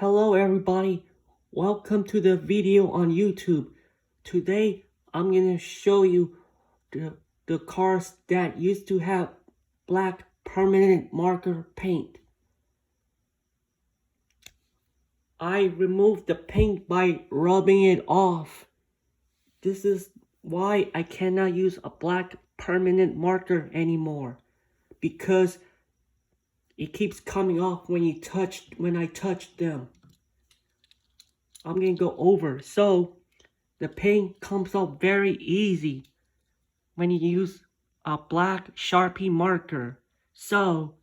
Hello everybody, welcome to the video on YouTube. Today I'm gonna show you the cars that used to have black permanent marker paint. I removed the paint by rubbing it off. This is why I cannot use a black permanent marker anymore, because it keeps coming off when I touch them. I'm gonna go over. So the paint comes off very easy when you use a black Sharpie marker. So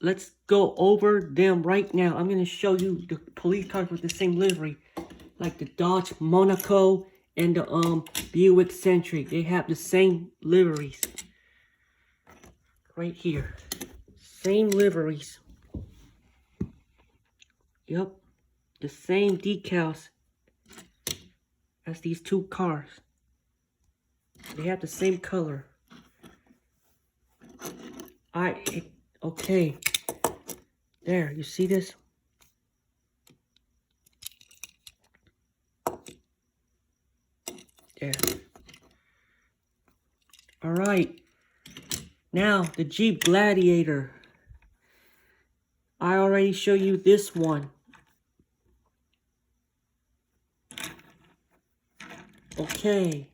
let's go over them right now. I'm gonna show you the police cars with the same livery, like the Dodge Monaco and the Buick Century. They have the same liveries right here. Same liveries. Yep, the same decals as these two cars. They have the same color. Okay. There, you see this? There. Alright. Now, the Jeep Gladiator. I already showed you this one. Okay.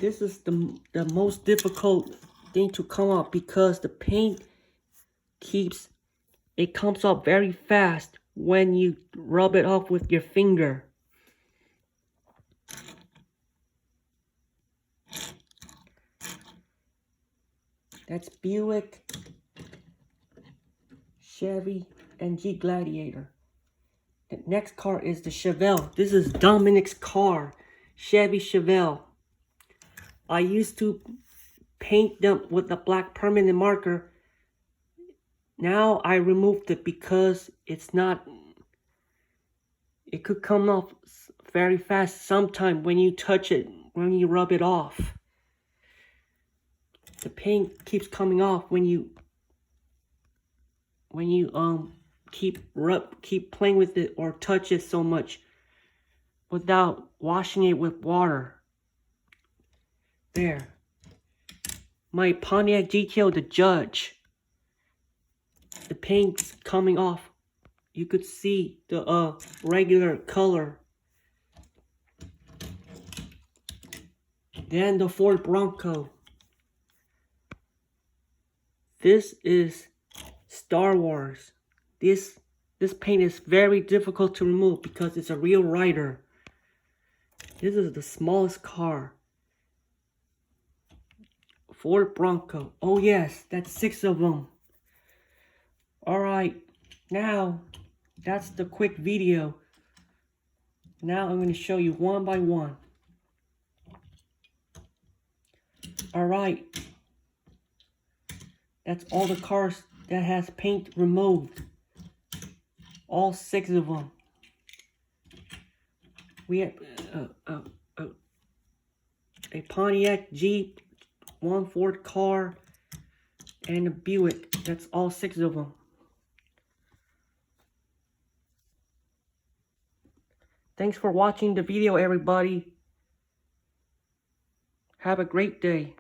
This is the most difficult thing to come out because the paint comes out very fast when you rub it off with your finger. That's Buick, Chevy, and Jeep Gladiator. The next car is the Chevelle. This is Dominic's car, Chevy Chevelle. I used to paint them with a black permanent marker. Now I removed it because it could come off very fast sometime when you touch it, when you rub it off. The paint keeps coming off when you keep playing with it or touch it so much without washing it with water. There. My Pontiac GTO, the Judge. The paint's coming off. You could see the regular color. Then the Ford Bronco. This is Star Wars. This paint is very difficult to remove because it's a real rider. This is the smallest car. Ford Bronco. Oh yes, that's 6 of them. Alright, now that's the quick video. Now I'm going to show you one by one. Alright, that's all the cars that has paint removed. All 6 of them. We have a Pontiac, Jeep, one Ford car, and a Buick. That's all 6 of them. Thanks for watching the video, everybody. Have a great day.